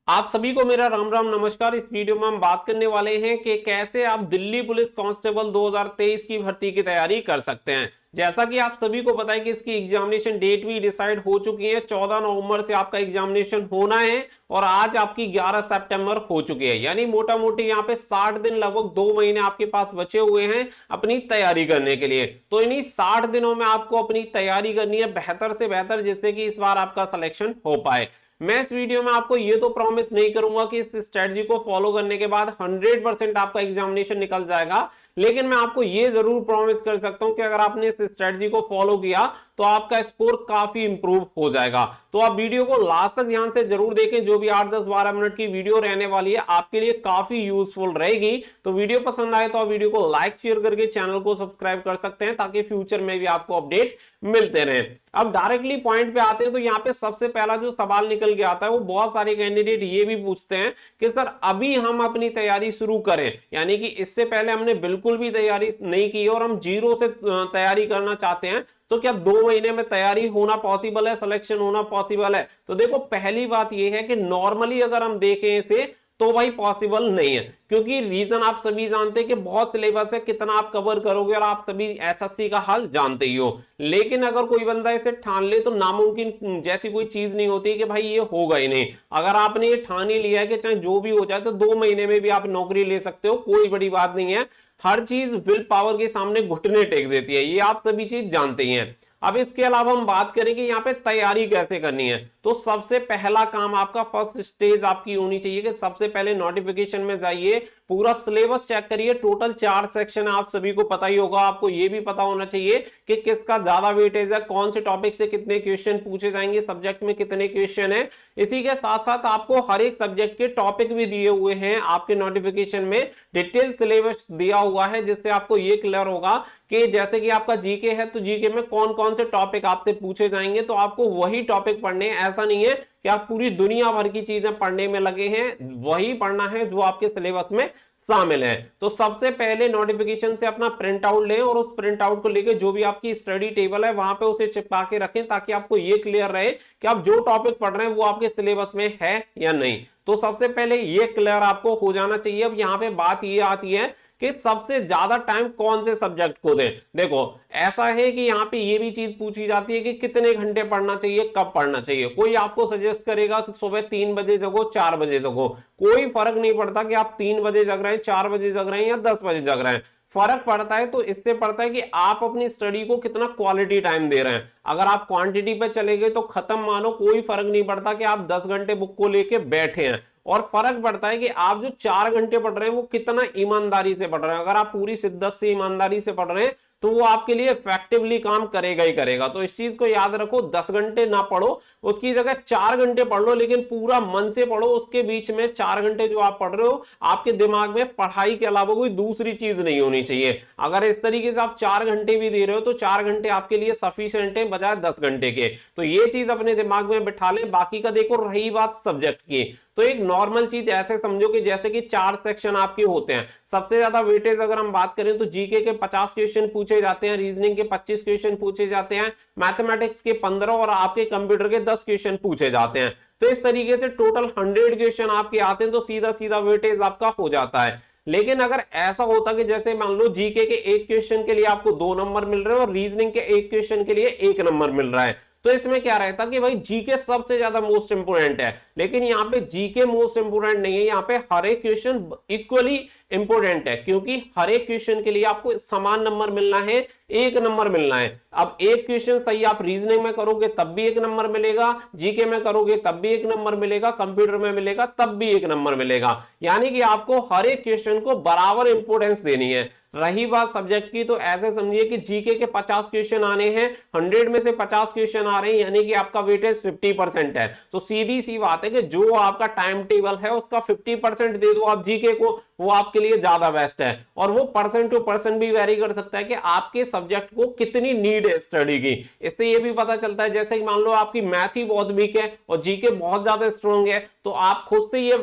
आप सभी को मेरा राम राम नमस्कार। इस वीडियो में हम बात करने वाले हैं कि कैसे आप दिल्ली पुलिस कांस्टेबल 2023 की भर्ती की तैयारी कर सकते हैं। जैसा कि आप सभी को पता है कि इसकी एग्जामिनेशन डेट भी डिसाइड हो चुकी है। 14 नवंबर से आपका एग्जामिनेशन होना है और आज आपकी 11 सितंबर हो चुकी है, यानी मोटा मोटी यहाँ पे 60 दिन, लगभग 2 महीने आपके पास बचे हुए हैं अपनी तैयारी करने के लिए। तो इन्हीं 60 दिनों में आपको अपनी तैयारी करनी है बेहतर से बेहतर, जिससे कि इस बार आपका सिलेक्शन हो पाए। मैं इस वीडियो में आपको ये तो प्रॉमिस नहीं करूंगा कि इस स्ट्रेटजी को फॉलो करने के बाद 100% आपका एग्जामिनेशन निकल जाएगा, लेकिन मैं आपको ये जरूर प्रॉमिस कर सकता हूं कि अगर आपने इस स्ट्रेटजी को फॉलो किया तो आपका स्कोर काफी इंप्रूव हो जाएगा। तो आप वीडियो को लास्ट तक ध्यान से जरूर देखें। जो भी 8 10 12 मिनट की वीडियो रहने वाली है आपके लिए काफी यूजफुल रहेगी। तो वीडियो पसंद आए तो आप वीडियो को लाइक शेयर करके चैनल को सब्सक्राइब कर सकते हैं, ताकि फ्यूचर में भी आपको अपडेट मिलते रहे। अब डायरेक्टली पॉइंट पे आते हैं तो यहाँ पे सबसे पहला जो सवाल निकल के आता है वो बहुत सारे कैंडिडेट ये भी पूछते हैं कि सर अभी हम अपनी तैयारी शुरू करें, यानी कि इससे पहले हमने बिल्कुल भी तैयारी नहीं की और हम जीरो से तैयारी करना चाहते हैं, तो क्या 2 महीने में तैयारी होना पॉसिबल है, सिलेक्शन होना पॉसिबल है? तो देखो, पहली बात यह है कि नॉर्मली अगर हम देखें इसे तो भाई पॉसिबल नहीं है, क्योंकि रीजन आप सभी जानते हैं कि बहुत सिलेबस है, कितना आप कवर करोगे और आप सभी एसएससी का हाल जानते ही हो। लेकिन अगर कोई बंदा इसे ठान ले तो नामुमकिन जैसी कोई चीज नहीं होती कि भाई ये होगा ही नहीं। अगर आपने ये ठान ही लिया है कि चाहे जो भी हो जाए तो 2 महीने में भी आप नौकरी ले सकते हो, कोई बड़ी बात नहीं है। हर चीज विल पावर के सामने घुटने टेक देती है, ये आप सभी चीज जानते ही हैं। अब इसके अलावा हम बात करें कि यहाँ पे तैयारी कैसे करनी है, तो सबसे पहला काम आपका, फर्स्ट स्टेज आपकी होनी चाहिए कि सबसे पहले नोटिफिकेशन में जाइए, पूरा सिलेबस चेक करिए। टोटल 4 सेक्शन है, आप सभी को पता ही होगा। आपको ये भी पता होना चाहिए कि किसका ज्यादा वेटेज है, कौन से टॉपिक से कितने क्वेश्चन पूछे जाएंगे, सब्जेक्ट में कितने क्वेश्चन है। इसी के साथ साथ आपको हर एक सब्जेक्ट के टॉपिक भी दिए हुए हैं आपके नोटिफिकेशन में, डिटेल सिलेबस दिया हुआ है, जिससे आपको ये क्लियर होगा कि जैसे कि आपका जीके है तो जीके में कौन कौन से टॉपिक आपसे पूछे जाएंगे, तो आपको वही टॉपिक पढ़ने हैं। ऐसा नहीं है कि आप पूरी दुनिया भर की चीजें पढ़ने में लगे हैं, वही पढ़ना है जो आपके सिलेबस में शामिल है। तो सबसे पहले नोटिफिकेशन से अपना प्रिंट आउट लें और उस प्रिंट आउट को लेकर जो भी आपकी स्टडी टेबल है वहां पे उसे चिपका के रखें, ताकि आपको ये क्लियर रहे कि आप जो टॉपिक पढ़ रहे हैं वो आपके सिलेबस में है या नहीं। तो सबसे पहले ये क्लियर आपको हो जाना चाहिए। अब यहाँ पे बात ये आती है कि सबसे ज्यादा टाइम कौन से सब्जेक्ट को दें। देखो, ऐसा है कि यहाँ पे ये भी चीज पूछी जाती है कि कितने घंटे पढ़ना चाहिए, कब पढ़ना चाहिए। कोई आपको सजेस्ट करेगा कि सुबह 3 बजे जगो, 4 बजे जगो, कोई फर्क नहीं पड़ता कि आप 3 बजे जग रहे हैं, 4 बजे जग रहे हैं या 10 बजे जग रहे हैं। फर्क पड़ता है तो इससे पड़ता है कि आप अपनी स्टडी को कितना क्वालिटी टाइम दे रहे हैं। अगर आप क्वांटिटी पे चले गए तो खत्म, मानो कोई फर्क नहीं पड़ता कि आप 10 घंटे बुक को लेके बैठे हैं, और फर्क पड़ता है कि आप जो 4 घंटे पढ़ रहे हैं वो कितना ईमानदारी से पढ़ रहे हैं। अगर आप पूरी शिद्दत से ईमानदारी से पढ़ रहे हैं तो वो आपके लिए इफेक्टिवली काम करेगा ही करेगा। तो इस चीज को याद रखो, 10 घंटे ना पढ़ो, उसकी जगह 4 घंटे पढ़ लो, लेकिन पूरा मन से पढ़ो। उसके बीच में 4 घंटे जो आप पढ़ रहे हो, आपके दिमाग में पढ़ाई के अलावा कोई दूसरी चीज नहीं होनी चाहिए। अगर इस तरीके से आप 4 घंटे भी दे रहे हो तो 4 घंटे आपके लिए सफिशिएंट है बजाय 10 घंटे के। तो ये चीज अपने दिमाग में बिठा ले। बाकी का देखो, रही बात सब्जेक्ट की, तो एक नॉर्मल चीज ऐसे समझो कि जैसे कि 4 सेक्शन आपके होते हैं। सबसे ज्यादा वेटेज अगर हम बात करें तो जीके के 50 क्वेश्चन पूछे जाते हैं, रीजनिंग के 25 क्वेश्चन पूछे जाते हैं, मैथमेटिक्स के 15 और आपके कंप्यूटर के 10 क्वेश्चन पूछे जाते हैं। तो इस तरीके से टोटल 100 क्वेश्चन आपके आते हैं, तो सीधा सीधा वेटेज आपका हो जाता है। लेकिन अगर ऐसा होता कि जैसे मान लो जीके के 1 क्वेश्चन के लिए आपको 2 नंबर मिल रहे हैं और रीजनिंग के 1 क्वेश्चन के लिए 1 नंबर मिल रहा है, तो इसमें क्या रहता कि भाई जीके सबसे ज्यादा मोस्ट इंपोर्टेंट है। लेकिन यहाँ पे जीके मोस्ट इंपोर्टेंट नहीं है, यहाँ पे हर एक क्वेश्चन इक्वली इंपोर्टेंट है, क्योंकि हर एक क्वेश्चन के लिए आपको समान नंबर मिलना है, 1 नंबर मिलना है। अब एक क्वेश्चन सही आप रीजनिंग में करोगे तब भी 1 नंबर मिलेगा, जीके में करोगे तब भी 1 नंबर मिलेगा, कंप्यूटर में मिलेगा तब भी 1 नंबर मिलेगा। यानी कि आपको हर एक क्वेश्चन को बराबर इंपोर्टेंस देनी है। रही बात सब्जेक्ट की, तो ऐसे समझिए कि जीके के 50 क्वेश्चन आने हैं, 100 में से 50 क्वेश्चन आ रहे हैं, यानी कि आपका वेटेज 50% है। तो सीधी सी बात है कि जो आपका टाइम टेबल है उसका 50% दे दो आप जीके को, वो आपके लिए ज्यादा बेस्ट है। और वो पर्सन टू पर्सन भी वेरी कर सकता है कि आपके सब्जेक्ट को कितनी नीड है स्टडी की। इससे ये भी पता चलता है, जैसे कि मान लो आपकी मैथ ही बहुत वीक है और जीके बहुत ज्यादा स्ट्रांग है, तो आप खुद से ये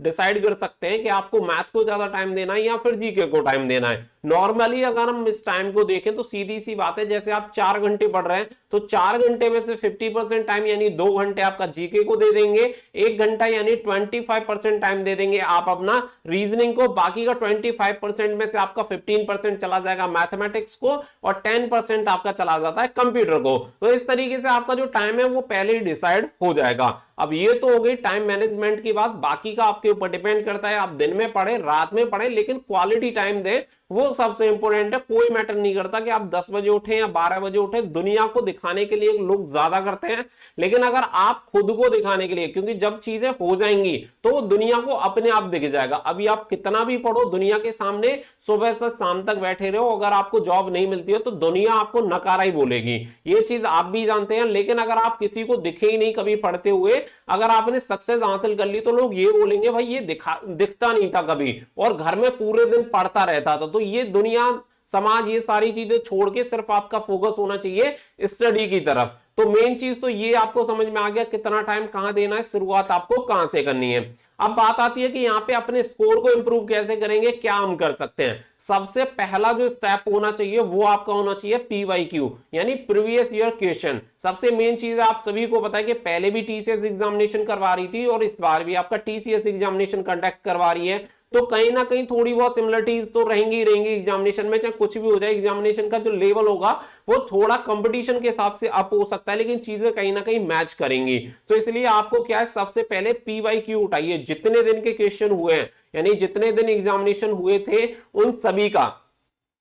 डिसाइड कर सकते हैं कि आपको मैथ को ज्यादा टाइम देना है या फिर जीके को टाइम देना है। नॉर्मली अगर हम इस टाइम को देखें तो सीधी सी बात है, जैसे आप 4 घंटे पढ़ रहे हैं तो 4 घंटे में से 50% टाइम यानी 2 घंटे आपका जीके को दे देंगे, 1 घंटा यानी 25% टाइम दे देंगे आप अपना रीजनिंग को, बाकी का 25% में से आपका 15% चला जाएगा मैथमेटिक्स को और 10% आपका चला जाता है कंप्यूटर को। तो इस तरीके से आपका जो टाइम है वो पहले ही डिसाइड हो जाएगा। अब ये तो हो गई टाइम मैनेजमेंट की बात, बाकी का आपके ऊपर डिपेंड करता है, आप दिन में पढ़े रात में पढ़े लेकिन क्वालिटी टाइम दें, वो सबसे इंपॉर्टेंट है। कोई मैटर नहीं करता कि आप 10 बजे उठे या 12 बजे उठे, दुनिया को दिखाने के लिए लोग ज्यादा करते हैं, लेकिन अगर आप खुद को दिखाने के लिए, क्योंकि जब चीजें हो जाएंगी तो दुनिया को अपने आप दिख जाएगा। अभी आप कितना भी पढ़ो दुनिया के सामने, सुबह से शाम तक बैठे रहो, अगर आपको जॉब नहीं मिलती है तो दुनिया आपको नकारा ही बोलेगी, ये चीज आप भी जानते हैं। लेकिन अगर आप किसी को दिखे ही नहीं कभी पढ़ते हुए, अगर आपने सक्सेस हासिल कर ली तो लोग ये बोलेंगे भाई ये दिखता नहीं था कभी और घर में पूरे दिन पढ़ता रहता था। तो ये दुनिया समाज ये सारी चीजें छोड़ के सिर्फ आपका फोकस होना चाहिए स्टडी की तरफ। तो मेन चीज तो ये आपको समझ में आ गया कितना टाइम कहां देना है, शुरुआत आपको कहां से करनी है। अब बात आती है कि यहाँ पे अपने स्कोर को इंप्रूव कैसे करेंगे, क्या हम कर सकते हैं। सबसे पहला जो स्टेप होना चाहिए वो आपका होना चाहिए पीवाईक्यू यानी प्रीवियस ईयर क्वेश्चन। सबसे मेन चीज आप सभी को पता है कि पहले भी टीसीएस एग्जामिनेशन करवा रही थी और इस बार भी आपका टीसीएस एग्जामिनेशन कंडक्ट करवा रही है, तो कहीं ना कहीं थोड़ी बहुत सिमिलरिटीज तो रहेंगी एग्जामिनेशन में, चाहे कुछ भी हो जाए। एग्जामिनेशन का जो लेवल होगा वो थोड़ा कंपटीशन के हिसाब से अप हो सकता है, लेकिन चीजें कहीं ना कहीं मैच करेंगी। तो इसलिए आपको क्या है, सबसे पहले पीवाईक्यू उठाइए, जितने दिन के क्वेश्चन हुए हैं यानी जितने दिन एग्जामिनेशन हुए थे उन सभी का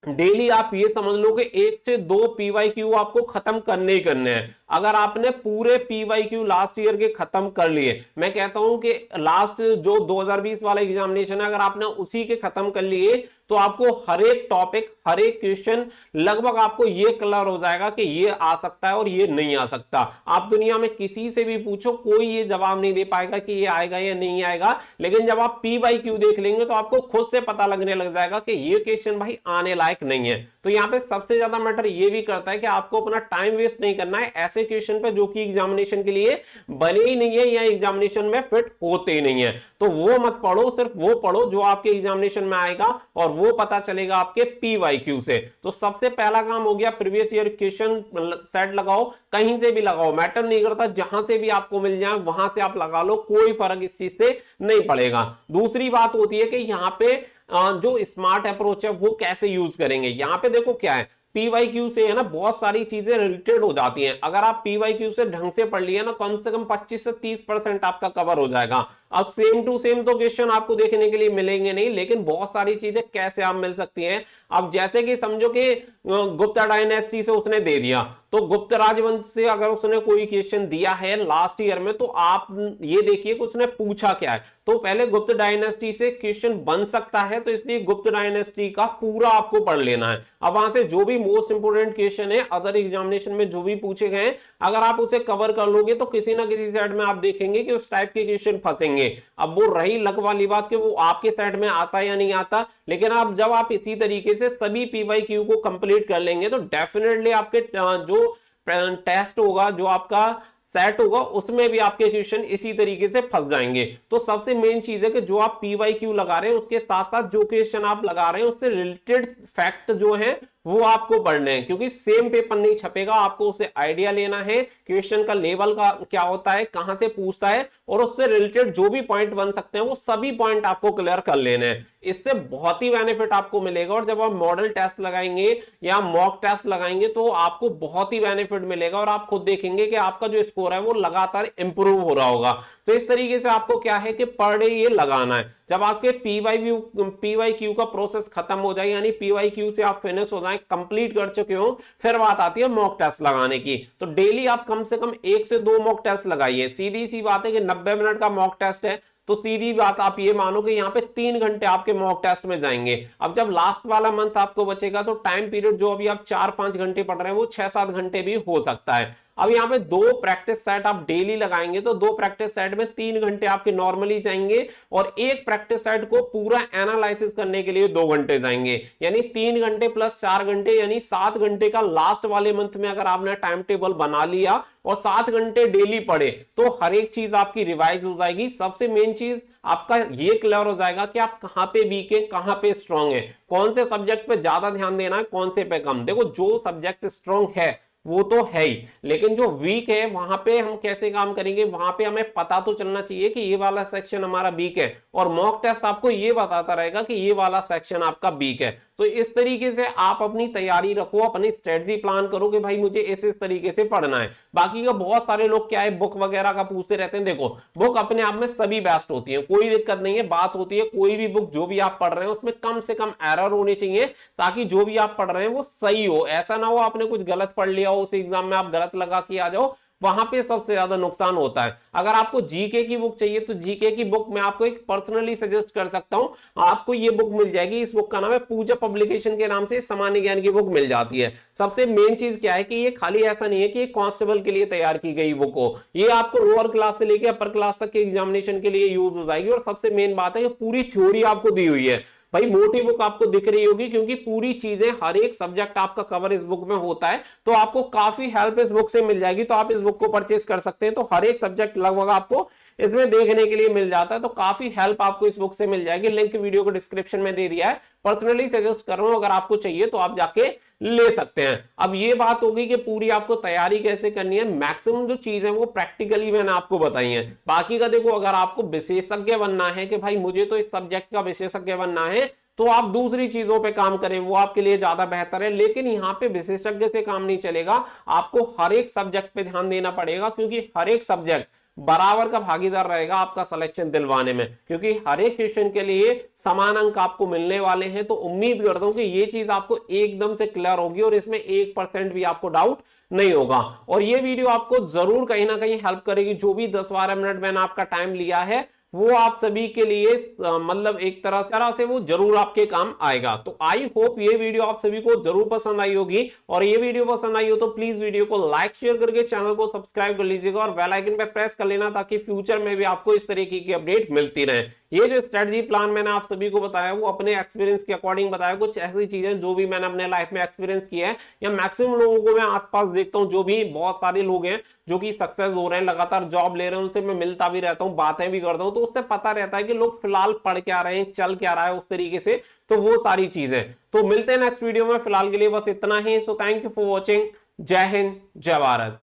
डेली आप ये समझ लो कि 1 से 2 पीवाईक्यू आपको खत्म करने ही करने हैं। अगर आपने पूरे पीवाईक्यू लास्ट ईयर के खत्म कर लिए, मैं कहता हूं कि लास्ट जो 2020 वाला एग्जामिनेशन है अगर आपने उसी के खत्म कर लिए तो आपको हर एक टॉपिक हर एक क्वेश्चन लगभग आपको ये क्लियर हो जाएगा कि ये आ सकता है और ये नहीं आ सकता। आप दुनिया में किसी से भी पूछो कोई ये जवाब नहीं दे पाएगा कि ये आएगा या नहीं आएगा, लेकिन जब आप पीवाईक्यू देख लेंगे तो आपको खुद से पता लगने लग जाएगा कि ये क्वेश्चन भाई आने लायक नहीं है। तो यहाँ पे सबसे ज्यादा मैटर ये भी करता है कि आपको अपना टाइम वेस्ट नहीं करना है ऐसे क्वेश्चन पे जो कि एग्जामिनेशन के लिए बने ही नहीं है या एग्जामिनेशन में फिट होते ही नहीं है। तो वो मत पढ़ो, सिर्फ वो पढ़ो जो आपके एग्जामिनेशन में आएगा और वो पता चलेगा आपके पीवाईक्यू से। तो सबसे पहला काम हो गया प्रीवियस ईयर क्वेश्चन सेट लगाओ, कहीं से भी लगाओ, मैटर नहीं करता, जहां से भी आपको मिल जाए वहां से आप लगा लो, कोई फर्क इस चीज से नहीं पड़ेगा। दूसरी बात होती है कि यहाँ पे जो स्मार्ट अप्रोच है वो कैसे यूज करेंगे। यहाँ पे देखो क्या है, पीवाईक्यू से है ना बहुत सारी चीजें रिलेटेड हो जाती हैं। अगर आप पीवाईक्यू से ढंग से पढ़ लिए ना कम से कम 25 से 30% आपका कवर हो जाएगा। अब सेम टू सेम तो क्वेश्चन आपको देखने के लिए मिलेंगे नहीं, लेकिन बहुत सारी चीजें कैसे आप मिल सकती हैं। अब जैसे कि समझो कि गुप्ता डायनेस्टी से उसने दे दिया, तो गुप्त राजवंश से अगर उसने कोई क्वेश्चन दिया है लास्ट ईयर में तो आप ये देखिए कि उसने पूछा क्या है। तो पहले गुप्त डायनेस्टी से क्वेश्चन बन सकता है, तो इसलिए गुप्त डायनेस्टी का पूरा आपको पढ़ लेना है। अब वहां से जो भी मोस्ट इंपोर्टेंट क्वेश्चन है अदर एग्जामिनेशन में जो भी पूछे गए अगर आप उसे कवर कर लोगे तो किसी ना किसी साइड में आप देखेंगे कि उस टाइप के क्वेश्चन फंसेंगे। अब वो रही लक वाली बात कि वो आपके साइड में आता या नहीं आता, लेकिन आप जब आप इसी तरीके से सभी पीवाईक्यू को कंप्लीट कर लेंगे तो डेफिनेटली आपके जो टेस्ट होगा जो आपका सेट होगा उसमें भी आपके क्वेश्चन इसी तरीके से फंस जाएंगे। तो सबसे मेन चीज है कि जो आप पीवाईक्यू लगा रहे हैं उसके साथ साथ जो क्वेश्चन आप लगा रहे हैं उससे रिलेटेड फैक्ट जो है वो आपको पढ़ने हैं, क्योंकि सेम पेपर नहीं छपेगा, आपको उससे आइडिया लेना है क्वेश्चन का लेवल का क्या होता है, कहां से पूछता है और उससे रिलेटेड जो भी पॉइंट बन सकते हैं वो सभी पॉइंट आपको क्लियर कर लेने हैं। इससे बहुत ही बेनिफिट आपको मिलेगा और जब आप मॉडल टेस्ट लगाएंगे या मॉक टेस्ट लगाएंगे तो आपको बहुत ही बेनिफिट मिलेगा और आप खुद देखेंगे कि आपका जो स्कोर है वो लगातार इंप्रूव हो रहा होगा। तो इस तरीके से आपको क्या है कि पर डे ये लगाना है। जब आपके पीवाईक्यू का प्रोसेस खत्म हो जाए यानी पीवाईक्यू से आप फिनिश हो जाए, कंप्लीट कर चुके हो, फिर बात आती है मॉक टेस्ट लगाने की। तो डेली आप कम से कम 1 से 2 मॉक टेस्ट लगाइए। सीधी सी बात है कि 90 मिनट का मॉक टेस्ट है तो सीधी बात आप ये मानो कि यहाँ पे 3 घंटे आपके मॉक टेस्ट में जाएंगे। अब जब लास्ट वाला मंथ आपको बचेगा तो टाइम पीरियड जो अभी आप 4-5 घंटे पढ़ रहे हैं वो 6-7 घंटे भी हो सकता है। अब यहाँ पे 2 प्रैक्टिस सेट आप डेली लगाएंगे तो 2 प्रैक्टिस सेट में 3 घंटे आपके नॉर्मली जाएंगे और एक प्रैक्टिस सेट को पूरा एनालिसिस करने के लिए 2 घंटे जाएंगे, यानी 3 घंटे प्लस 4 घंटे यानी 7 घंटे का लास्ट वाले मंथ में अगर आपने टाइम टेबल बना लिया और 7 घंटे डेली पढ़े तो हर एक चीज आपकी रिवाइज हो जाएगी। सबसे मेन चीज आपका ये क्लियर हो जाएगा कि आप कहां पे वीक है, कहां पे स्ट्रांग है, कौन से सब्जेक्ट पे ज्यादा ध्यान देना है, कौन से पे कम। देखो जो सब्जेक्ट स्ट्रांग है वो तो है ही, लेकिन जो वीक है वहां पे हम कैसे काम करेंगे, वहां पे हमें पता तो चलना चाहिए कि ये वाला सेक्शन हमारा वीक है, और मॉक टेस्ट आपको ये बताता रहेगा कि ये वाला सेक्शन आपका वीक है। तो इस तरीके से आप अपनी तैयारी रखो, अपनी स्ट्रेटजी प्लान करो कि भाई मुझे इस तरीके से पढ़ना है। बाकी का बहुत सारे लोग क्या है बुक वगैरह का पूछते रहते हैं। देखो बुक अपने आप में सभी बेस्ट होती है, कोई दिक्कत नहीं है। बात होती है कोई भी बुक जो भी आप पढ़ रहे हैं उसमें कम से कम एरर होने चाहिए ताकि जो भी आप पढ़ रहे हैं वो सही हो। ऐसा ना हो आपने कुछ गलत पढ़ लिया हो, उस एग्जाम में आप गलत लगा के आ जाओ, वहां पे सबसे ज्यादा नुकसान होता है। अगर आपको जीके की बुक चाहिए तो जीके की बुक मैं आपको एक पर्सनली सजेस्ट कर सकता हूं, आपको ये बुक मिल जाएगी। इस बुक का नाम है पूजा पब्लिकेशन के नाम से सामान्य ज्ञान की बुक मिल जाती है। सबसे मेन चीज क्या है कि ये खाली ऐसा नहीं है कि ये कांस्टेबल के लिए तैयार की गई बुक हो, ये आपको लोअर क्लास से लेकर अपर क्लास तक के एग्जामिनेशन के लिए यूज हो जाएगी। और सबसे मेन बात है कि पूरी थ्योरी आपको दी हुई है। भाई मोटी बुक आपको दिख रही होगी क्योंकि पूरी चीजें हर एक सब्जेक्ट आपका कवर इस बुक में होता है, तो आपको काफी हेल्प इस बुक से मिल जाएगी। तो आप इस बुक को परचेस कर सकते हैं, तो हर एक सब्जेक्ट लगभग आपको इसमें देखने के लिए मिल जाता है, तो काफी हेल्प आपको इस बुक से मिल जाएगी। लिंक वीडियो को डिस्क्रिप्शन में दे दिया है, पर्सनली सजेस्ट कर रहा हूं, अगर आपको चाहिए तो आप जाके ले सकते हैं। अब ये बात होगी कि पूरी आपको तैयारी कैसे करनी है। मैक्सिमम जो चीज है वो प्रैक्टिकली मैंने आपको बताई है। बाकी का देखो अगर आपको विशेषज्ञ बनना है कि भाई मुझे तो इस सब्जेक्ट का विशेषज्ञ बनना है, तो आप दूसरी चीजों पे काम करें, वो आपके लिए ज्यादा बेहतर है। लेकिन यहाँ पे विशेषज्ञ से काम नहीं चलेगा, आपको हर एक सब्जेक्ट पे ध्यान देना पड़ेगा, क्योंकि हर एक सब्जेक्ट बराबर का भागीदार रहेगा आपका सिलेक्शन दिलवाने में, क्योंकि हर एक क्वेश्चन के लिए समान अंक आपको मिलने वाले हैं। तो उम्मीद करता हूं कि ये चीज आपको एकदम से क्लियर होगी और इसमें 1% भी आपको डाउट नहीं होगा। और ये वीडियो आपको जरूर कहीं ना कहीं हेल्प करेगी। जो भी 10-12 मिनट मैंने आपका टाइम लिया है वो आप सभी के लिए मतलब एक तरह से वो जरूर आपके काम आएगा। तो आई होप ये वीडियो आप सभी को जरूर पसंद आई होगी, और ये वीडियो पसंद आई हो तो प्लीज वीडियो को लाइक शेयर करके चैनल को सब्सक्राइब कर लीजिएगा और बेल आइकन पे प्रेस कर लेना ताकि फ्यूचर में भी आपको इस तरीके की अपडेट मिलती रहे। ये जो स्ट्रेटजी प्लान मैंने आप सभी को बताया वो अपने एक्सपीरियंस के अकॉर्डिंग बताया, कुछ ऐसी चीजें जो भी मैंने अपने लाइफ में एक्सपीरियंस किया है या मैक्सिमम लोगों को मैं आसपास देखता हूं, जो भी बहुत सारे लोग हैं जो कि सक्सेस हो रहे हैं, लगातार जॉब ले रहे हैं, उनसे मैं मिलता भी रहता हूं, बातें भी करता हूं, तो उससे पता रहता है कि लोग फिलहाल पढ़ क्या रहे हैं, चल क्या रहा है उस तरीके से। तो वो सारी चीजें तो मिलते हैं नेक्स्ट वीडियो में, फिलहाल के लिए बस इतना ही। So thank you for watching. जय हिंद, जय भारत।